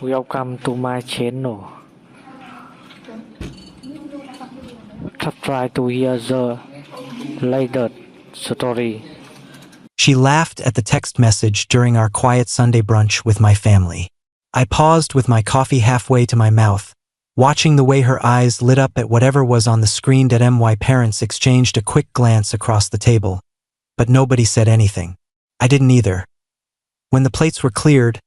Welcome to my channel. Try to hear the latest story. She laughed at the text message during our quiet Sunday brunch with my family. I paused with my coffee halfway to my mouth, watching the way her eyes lit up at whatever was on the screen. My parents exchanged a quick glance across the table, but nobody said anything. I didn't either. When the plates were cleared,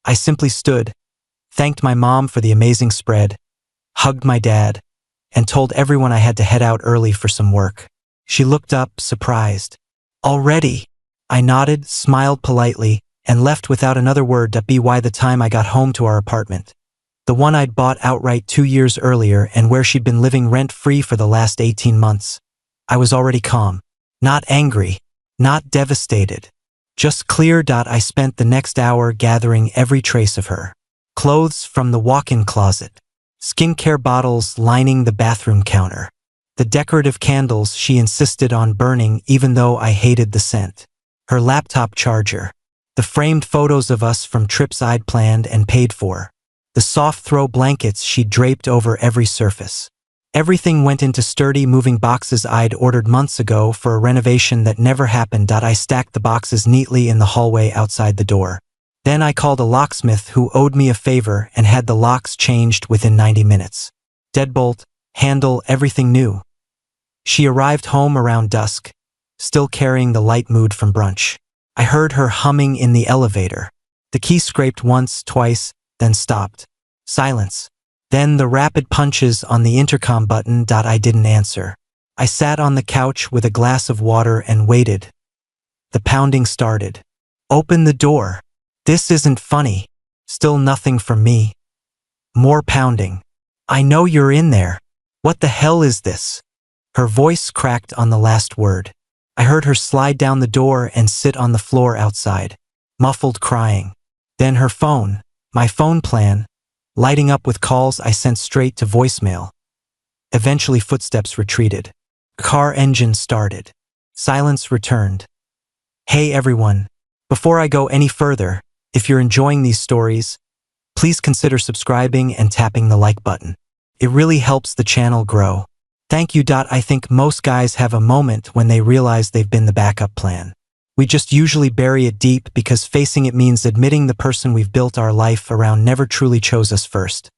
I simply stood, thanked my mom for the amazing spread, hugged my dad, and told everyone I had to head out early for some work. She looked up, surprised. Already? I nodded, smiled politely, and left without another word. By the time I got home to our apartment, the one I'd bought outright 2 years earlier and where she'd been living rent-free for the last 18 months, I was already calm. Not angry, not devastated. Just clear. I spent the next hour gathering every trace of her. Clothes from the walk-in closet, skincare bottles lining the bathroom counter, the decorative candles she insisted on burning even though I hated the scent, her laptop charger, the framed photos of us from trips I'd planned and paid for, the soft throw blankets she'd draped over every surface. Everything went into sturdy moving boxes I'd ordered months ago for a renovation that never happened. I stacked the boxes neatly in the hallway outside the door. Then I called a locksmith who owed me a favor and had the locks changed within 90 minutes. Deadbolt, handle, everything new. She arrived home around dusk, still carrying the light mood from brunch. I heard her humming in the elevator. The key scraped once, twice, then stopped. Silence. Then the rapid punches on the intercom button. I didn't answer. I sat on the couch with a glass of water and waited. The pounding started. Open the door. This isn't funny. Still nothing from me. More pounding. I know you're in there. What the hell is this? Her voice cracked on the last word. I heard her slide down the door and sit on the floor outside, muffled crying. Then her phone, my phone plan, lighting up with calls I sent straight to voicemail. Eventually footsteps retreated. Car engine started. Silence returned. Hey everyone. Before I go any further, if you're enjoying these stories, please consider subscribing and tapping the like button. It really helps the channel grow. Thank you. I think most guys have a moment when they realize they've been the backup plan. We just usually bury it deep because facing it means admitting the person we've built our life around never truly chose us first.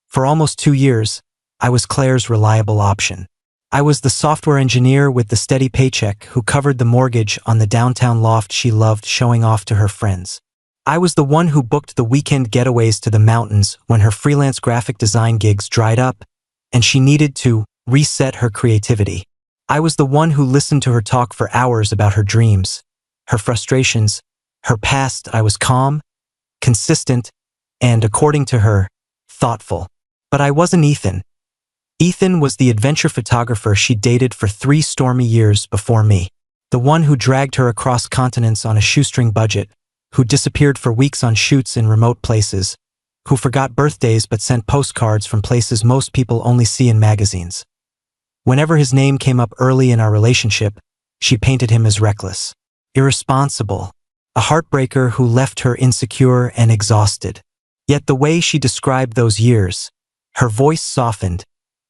For almost 2 years, I was Claire's reliable option. I was the software engineer with the steady paycheck who covered the mortgage on the downtown loft she loved showing off to her friends. I was the one who booked the weekend getaways to the mountains when her freelance graphic design gigs dried up and she needed to reset her creativity. I was the one who listened to her talk for hours about her dreams, her frustrations, her past. I was calm, consistent, and, according to her, thoughtful. But I wasn't Ethan. Ethan was the adventure photographer she dated for 3 stormy years before me. The one who dragged her across continents on a shoestring budget, who disappeared for weeks on shoots in remote places, who forgot birthdays but sent postcards from places most people only see in magazines. Whenever his name came up early in our relationship, she painted him as reckless, irresponsible, a heartbreaker who left her insecure and exhausted. Yet the way she described those years, her voice softened,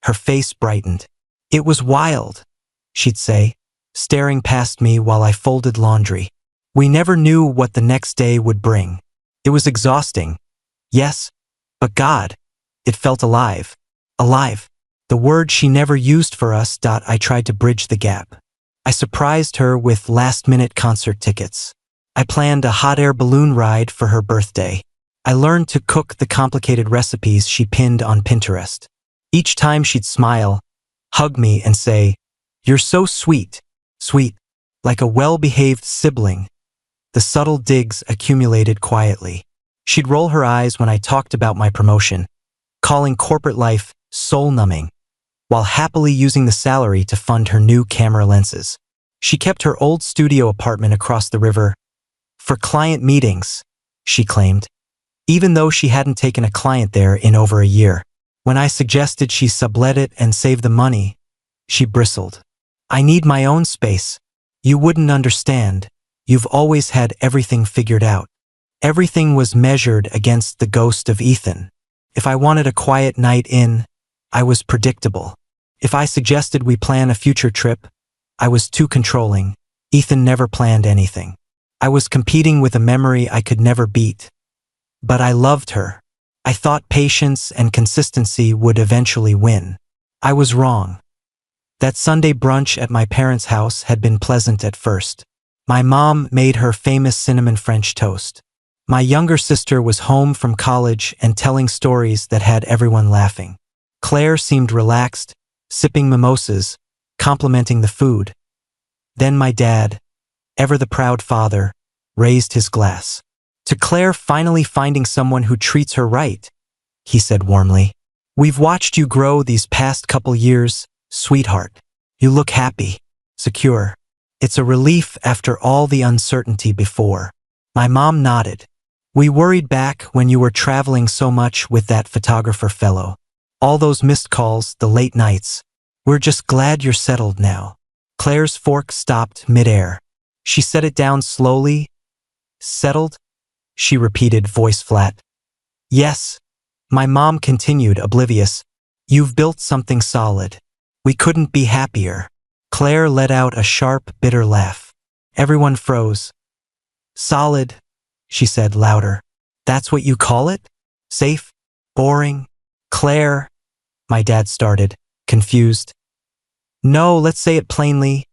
her face brightened. It was wild, she'd say, staring past me while I folded laundry. We never knew what the next day would bring. It was exhausting, yes, but God, it felt alive. Alive. The word she never used for us. I tried to bridge the gap. I surprised her with last-minute concert tickets. I planned a hot air balloon ride for her birthday. I learned to cook the complicated recipes she pinned on Pinterest. Each time she'd smile, hug me and say, "You're so sweet, sweet," like a well-behaved sibling. The subtle digs accumulated quietly. She'd roll her eyes when I talked about my promotion, calling corporate life soul-numbing, while happily using the salary to fund her new camera lenses. She kept her old studio apartment across the river for client meetings, she claimed, even though she hadn't taken a client there in over a year. When I suggested she sublet it and save the money, she bristled. "I need my own space. You wouldn't understand. You've always had everything figured out." Everything was measured against the ghost of Ethan. If I wanted a quiet night in, I was predictable. If I suggested we plan a future trip, I was too controlling. Ethan never planned anything. I was competing with a memory I could never beat. But I loved her. I thought patience and consistency would eventually win. I was wrong. That Sunday brunch at my parents' house had been pleasant at first. My mom made her famous cinnamon French toast. My younger sister was home from college and telling stories that had everyone laughing. Claire seemed relaxed, sipping mimosas, complimenting the food. Then my dad, ever the proud father, raised his glass. To Claire finally finding someone who treats her right, he said warmly. We've watched you grow these past couple years, sweetheart. You look happy, secure. It's a relief after all the uncertainty before. My mom nodded. We worried back when you were traveling so much with that photographer fellow. All those missed calls, the late nights. We're just glad you're settled now. Claire's fork stopped midair. She set it down slowly. Settled? She repeated, voice flat. Yes. My mom continued, oblivious. You've built something solid. We couldn't be happier. Claire let out a sharp, bitter laugh. Everyone froze. Solid, she said louder. That's what you call it? Safe? Boring? Claire, my dad started, confused. No, let's say it plainly,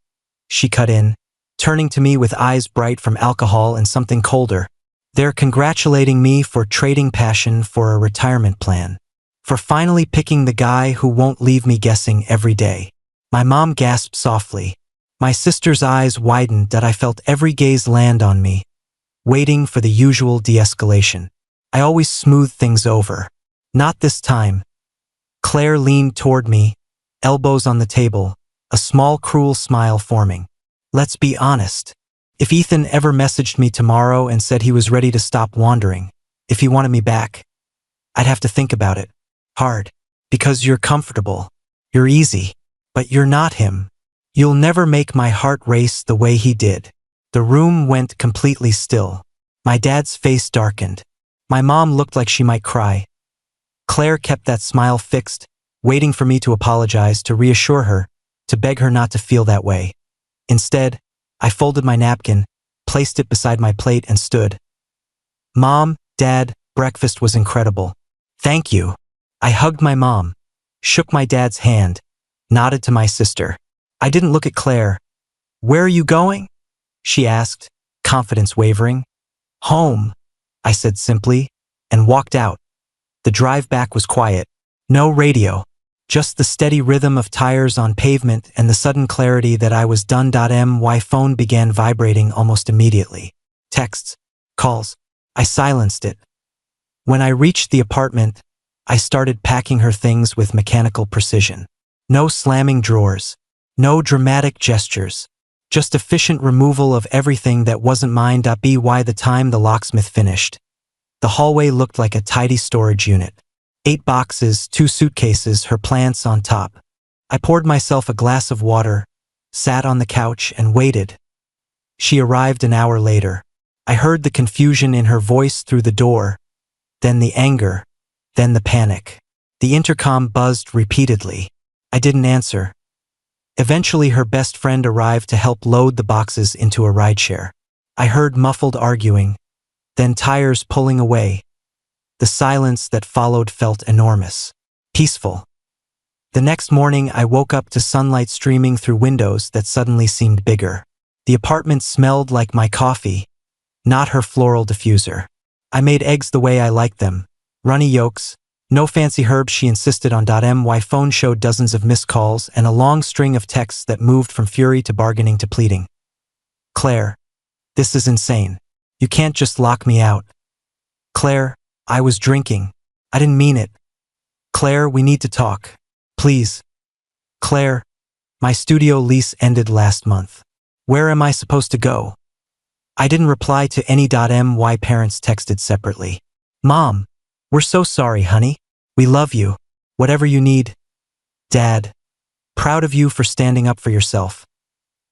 she cut in, turning to me with eyes bright from alcohol and something colder. They're congratulating me for trading passion for a retirement plan. For finally picking the guy who won't leave me guessing every day. My mom gasped softly. My sister's eyes widened that I felt every gaze land on me, waiting for the usual de-escalation. I always smooth things over. Not this time. Claire leaned toward me, elbows on the table, a small cruel smile forming. Let's be honest. If Ethan ever messaged me tomorrow and said he was ready to stop wandering, if he wanted me back, I'd have to think about it. Hard. Because you're comfortable. You're easy. But you're not him. You'll never make my heart race the way he did. The room went completely still. My dad's face darkened. My mom looked like she might cry. Claire kept that smile fixed, waiting for me to apologize, to reassure her, to beg her not to feel that way. Instead, I folded my napkin, placed it beside my plate and stood. Mom, Dad, breakfast was incredible. Thank you. I hugged my mom, shook my dad's hand, nodded to my sister. I didn't look at Claire. Where are you going? She asked, confidence wavering. Home, I said simply, and walked out. The drive back was quiet. No radio. Just the steady rhythm of tires on pavement and the sudden clarity that I was done. My phone began vibrating almost immediately. Texts, calls. I silenced it. When I reached the apartment, I started packing her things with mechanical precision. No slamming drawers. No dramatic gestures. Just efficient removal of everything that wasn't mine. By the time the locksmith finished, the hallway looked like a tidy storage unit. 8 boxes, 2 suitcases, her plants on top. I poured myself a glass of water, sat on the couch and waited. She arrived an hour later. I heard the confusion in her voice through the door, then the anger, then the panic. The intercom buzzed repeatedly. I didn't answer. Eventually her best friend arrived to help load the boxes into a rideshare. I heard muffled arguing, then tires pulling away. The silence that followed felt enormous, peaceful. The next morning I woke up to sunlight streaming through windows that suddenly seemed bigger. The apartment smelled like my coffee, not her floral diffuser. I made eggs the way I liked them, runny yolks, no fancy herbs she insisted on. My phone showed dozens of missed calls and a long string of texts that moved from fury to bargaining to pleading. Claire, this is insane. You can't just lock me out. Claire, I was drinking. I didn't mean it. Claire, we need to talk. Please. Claire, my studio lease ended last month. Where am I supposed to go? I didn't reply to any. My parents texted separately. Mom, we're so sorry, honey. We love you. Whatever you need. Dad, proud of you for standing up for yourself.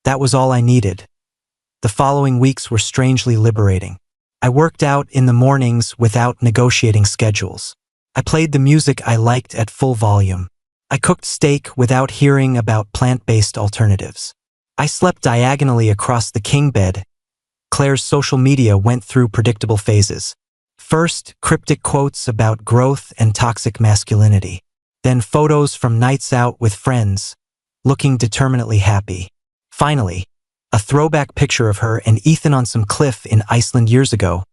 That was all I needed. The following weeks were strangely liberating. I worked out in the mornings without negotiating schedules. I played the music I liked at full volume. I cooked steak without hearing about plant-based alternatives. I slept diagonally across the king bed. Claire's social media went through predictable phases. First, cryptic quotes about growth and toxic masculinity. Then photos from nights out with friends, looking determinedly happy. Finally, a throwback picture of her and Ethan on some cliff in Iceland years ago,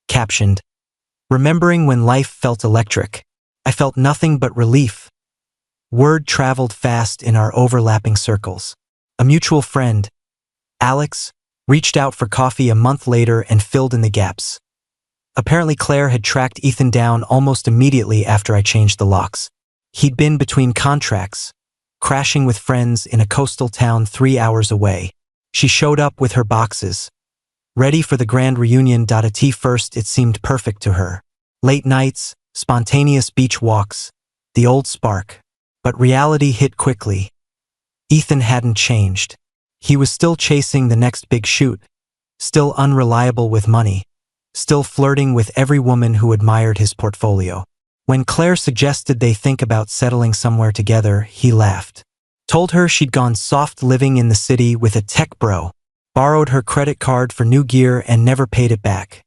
captioned, "Remembering when life felt electric. I felt nothing but relief." Word traveled fast in our overlapping circles. A mutual friend, Alex, reached out for coffee a month later and filled in the gaps. Apparently Claire had tracked Ethan down almost immediately after I changed the locks. He'd been between contracts, crashing with friends in a coastal town 3 hours away. She showed up with her boxes, ready for the grand reunion. At first it seemed perfect to her. Late nights, spontaneous beach walks, the old spark. But reality hit quickly. Ethan hadn't changed. He was still chasing the next big shoot, still unreliable with money, still flirting with every woman who admired his portfolio. When Claire suggested they think about settling somewhere together, he laughed. Told her she'd gone soft living in the city with a tech bro, borrowed her credit card for new gear and never paid it back.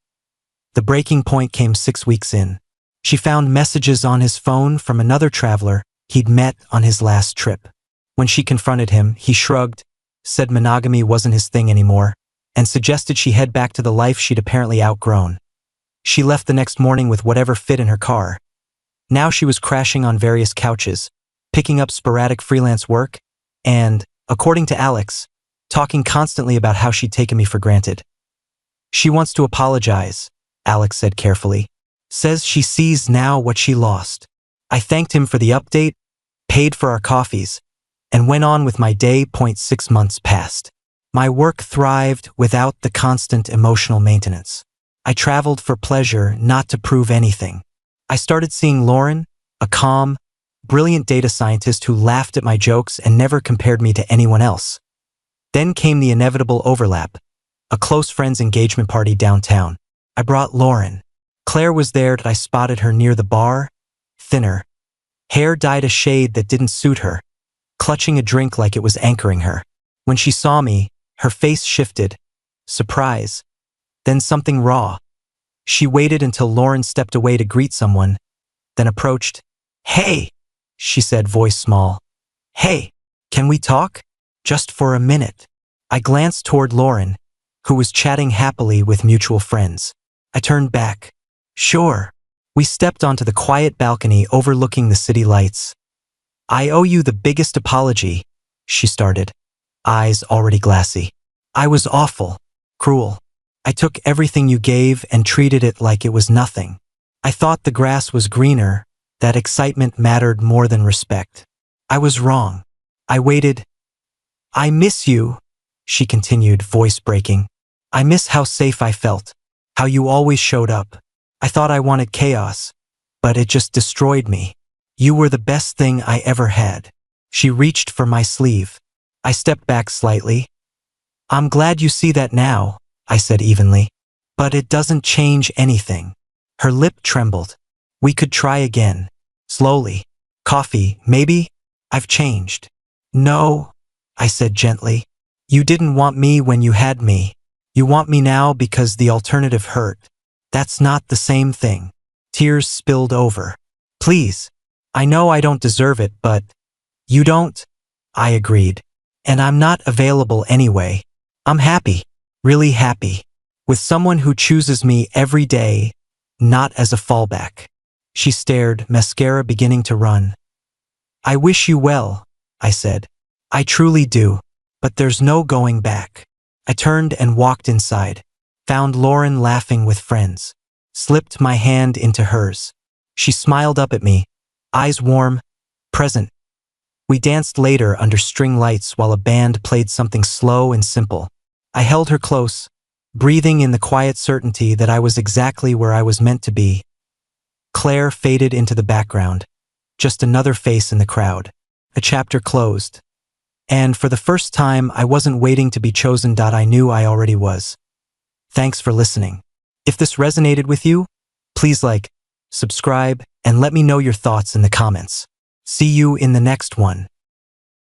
The breaking point came 6 weeks in. She found messages on his phone from another traveler he'd met on his last trip. When she confronted him, he shrugged, said monogamy wasn't his thing anymore, and suggested she head back to the life she'd apparently outgrown. She left the next morning with whatever fit in her car. Now she was crashing on various couches, picking up sporadic freelance work, and, according to Alex, talking constantly about how she'd taken me for granted. She wants to apologize, Alex said carefully. Says she sees now what she lost. I thanked him for the update, paid for our coffees, and went on with my day. 6 months passed. My work thrived without the constant emotional maintenance. I traveled for pleasure, not to prove anything. I started seeing Lauren, a calm, brilliant data scientist who laughed at my jokes and never compared me to anyone else. Then came the inevitable overlap, a close friend's engagement party downtown. I brought Lauren. Claire was there. I spotted her near the bar, thinner, hair dyed a shade that didn't suit her, clutching a drink like it was anchoring her. When she saw me, her face shifted, surprise, then something raw. She waited until Lauren stepped away to greet someone, then approached. "Hey," she said, voice small. "Hey, can we talk? Just for a minute." I glanced toward Lauren, who was chatting happily with mutual friends. I turned back. "Sure." We stepped onto the quiet balcony overlooking the city lights. "I owe you the biggest apology," she started, eyes already glassy. "I was awful, cruel. I took everything you gave and treated it like it was nothing. I thought the grass was greener, that excitement mattered more than respect. I was wrong. I waited. I miss you," she continued, voice breaking. "I miss how safe I felt, how you always showed up. I thought I wanted chaos, but it just destroyed me. You were the best thing I ever had." She reached for my sleeve. I stepped back slightly. "I'm glad you see that now," I said evenly. "But it doesn't change anything." Her lip trembled. "We could try again. Slowly. Coffee, maybe? I've changed." "No," I said gently. "You didn't want me when you had me. You want me now because the alternative hurt. That's not the same thing." Tears spilled over. "Please. I know I don't deserve it, but..." "You don't," I agreed. "And I'm not available anyway. I'm happy, really happy, with someone who chooses me every day, not as a fallback." She stared, mascara beginning to run. "I wish you well," I said. "I truly do, but there's no going back." I turned and walked inside, found Lauren laughing with friends, slipped my hand into hers. She smiled up at me, eyes warm, present. We danced later under string lights while a band played something slow and simple. I held her close, breathing in the quiet certainty that I was exactly where I was meant to be. Claire faded into the background, just another face in the crowd. A chapter closed. And for the first time, I wasn't waiting to be chosen. I knew I already was. Thanks for listening. If this resonated with you, please like, subscribe, and let me know your thoughts in the comments. See you in the next one.